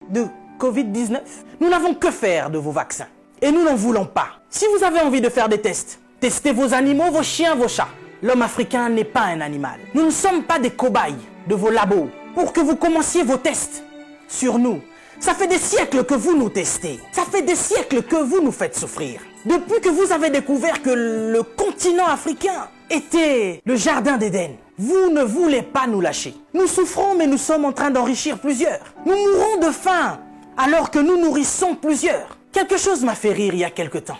de Covid-19. Nous n'avons que faire de vos vaccins. Et nous n'en voulons pas. Si vous avez envie de faire des tests, testez vos animaux, vos chiens, vos chats. L'homme africain n'est pas un animal. Nous ne sommes pas des cobayes de vos labos pour que vous commenciez vos tests sur nous. Ça fait des siècles que vous nous testez. Ça fait des siècles que vous nous faites souffrir. Depuis que vous avez découvert que le continent africain était le jardin d'Éden, vous ne voulez pas nous lâcher. Nous souffrons, mais nous sommes en train d'enrichir plusieurs. Nous mourons de faim alors que nous nourrissons plusieurs. Quelque chose m'a fait rire il y a quelque temps.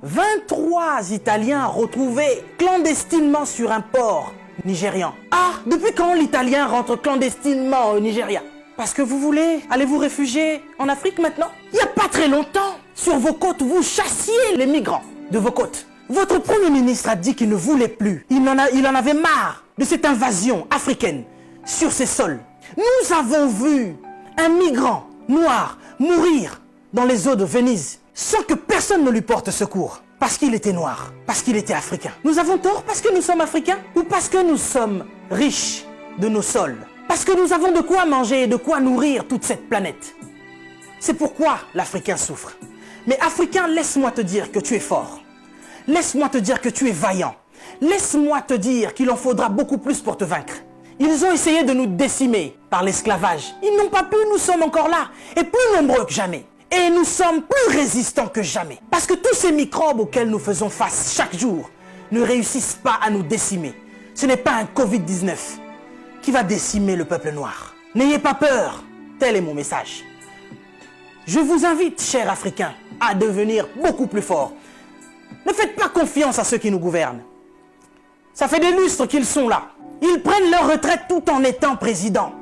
23 Italiens retrouvés clandestinement sur un port nigérian. Ah, depuis quand l'Italien rentre clandestinement au Nigeria? Parce que vous voulez aller vous réfugier en Afrique maintenant? Il n'y a pas très longtemps, sur vos côtes, vous chassiez les migrants de vos côtes. Votre Premier ministre a dit qu'il ne voulait plus. Il en avait marre de cette invasion africaine sur ses sols. Nous avons vu un migrant noir mourir dans les eaux de Venise sans que personne ne lui porte secours. Parce qu'il était noir, parce qu'il était africain. Nous avons tort parce que nous sommes africains ou parce que nous sommes riches de nos sols? Parce que nous avons de quoi manger et de quoi nourrir toute cette planète. C'est pourquoi l'Africain souffre. Mais Africain, laisse-moi te dire que tu es fort. Laisse-moi te dire que tu es vaillant. Laisse-moi te dire qu'il en faudra beaucoup plus pour te vaincre. Ils ont essayé de nous décimer par l'esclavage. Ils n'ont pas pu, nous sommes encore là. Et plus nombreux que jamais. Et nous sommes plus résistants que jamais. Parce que tous ces microbes auxquels nous faisons face chaque jour ne réussissent pas à nous décimer. Ce n'est pas un Covid-19 qui va décimer le peuple noir. N'ayez pas peur, tel est mon message. Je vous invite, chers Africains, à devenir beaucoup plus forts. Ne faites pas confiance à ceux qui nous gouvernent. Ça fait des lustres qu'ils sont là. Ils prennent leur retraite tout en étant présidents.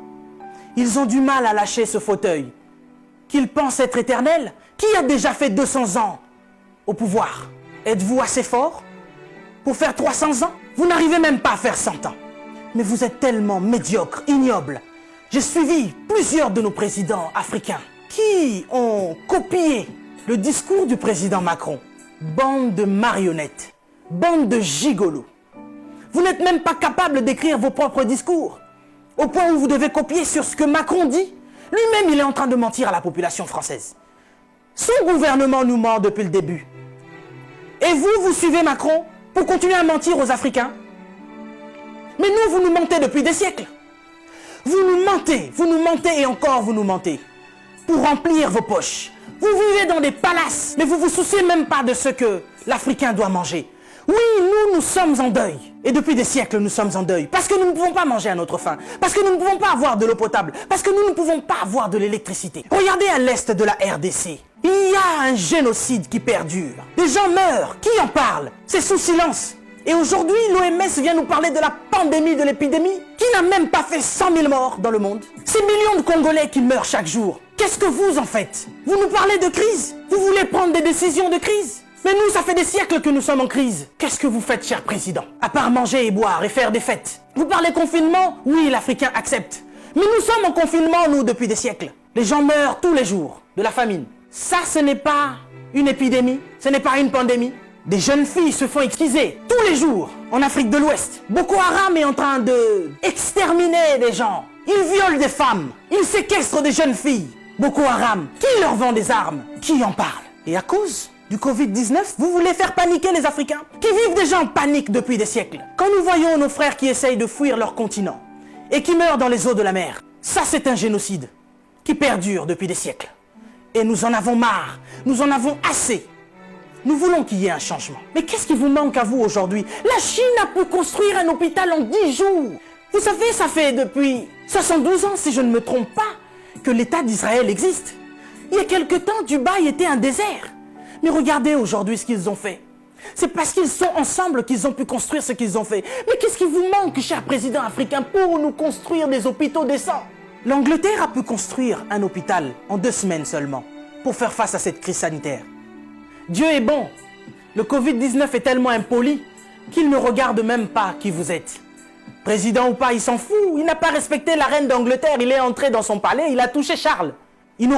Ils ont du mal à lâcher ce fauteuil qu'ils pensent être éternel. Qui a déjà fait 200 ans au pouvoir? Êtes-vous assez fort pour faire 300 ans? Vous n'arrivez même pas à faire 100 ans. Mais vous êtes tellement médiocre, ignoble. J'ai suivi plusieurs de nos présidents africains qui ont copié le discours du président Macron. Bande de marionnettes, bande de gigolos. Vous n'êtes même pas capable d'écrire vos propres discours, au point où vous devez copier sur ce que Macron dit. Lui-même, il est en train de mentir à la population française. Son gouvernement nous ment depuis le début. Et vous, vous suivez Macron pour continuer à mentir aux Africains? Mais nous, vous nous mentez depuis des siècles. Vous nous mentez et encore vous nous mentez. Pour remplir vos poches. Vous vivez dans des palaces, mais vous vous souciez même pas de ce que l'Africain doit manger. Oui, nous sommes en deuil. Et depuis des siècles, nous sommes en deuil. Parce que nous ne pouvons pas manger à notre faim. Parce que nous ne pouvons pas avoir de l'eau potable. Parce que nous ne pouvons pas avoir de l'électricité. Regardez à l'est de la RDC. Il y a un génocide qui perdure. Des gens meurent. Qui en parle? C'est sous silence. Et aujourd'hui, l'OMS vient nous parler de la pandémie, de l'épidémie, qui n'a même pas fait 100 000 morts dans le monde. Ces millions de Congolais qui meurent chaque jour. Qu'est-ce que vous en faites? Vous nous parlez de crise? Vous voulez prendre des décisions de crise? Mais nous, ça fait des siècles que nous sommes en crise. Qu'est-ce que vous faites, cher président? À part manger et boire et faire des fêtes. Vous parlez confinement? Oui, l'Africain accepte. Mais nous sommes en confinement, nous, depuis des siècles. Les gens meurent tous les jours de la famine. Ça, ce n'est pas une épidémie. Ce n'est pas une pandémie. Des jeunes filles se font exquiser tous les jours en Afrique de l'Ouest. Boko Haram est en train de exterminer des gens. Ils violent des femmes. Ils séquestrent des jeunes filles. Boko Haram, qui leur vend des armes? Qui en parle? Et à cause du Covid-19, vous voulez faire paniquer les Africains qui vivent déjà en panique depuis des siècles. Quand nous voyons nos frères qui essayent de fuir leur continent et qui meurent dans les eaux de la mer, ça c'est un génocide qui perdure depuis des siècles. Et nous en avons marre, nous en avons assez. Nous voulons qu'il y ait un changement. Mais qu'est-ce qui vous manque à vous aujourd'hui? La Chine a pu construire un hôpital en 10 jours. Vous savez, ça fait depuis 72 ans, si je ne me trompe pas, que l'État d'Israël existe. Il y a quelque temps, Dubaï était un désert. Mais regardez aujourd'hui ce qu'ils ont fait. C'est parce qu'ils sont ensemble qu'ils ont pu construire ce qu'ils ont fait. Mais qu'est-ce qui vous manque, cher président africain, pour nous construire des hôpitaux décents? L'Angleterre a pu construire un hôpital en 2 semaines seulement pour faire face à cette crise sanitaire. Dieu est bon. Le Covid-19 est tellement impoli qu'il ne regarde même pas qui vous êtes. Président ou pas, il s'en fout. Il n'a pas respecté la reine d'Angleterre. Il est entré dans son palais, il a touché Charles.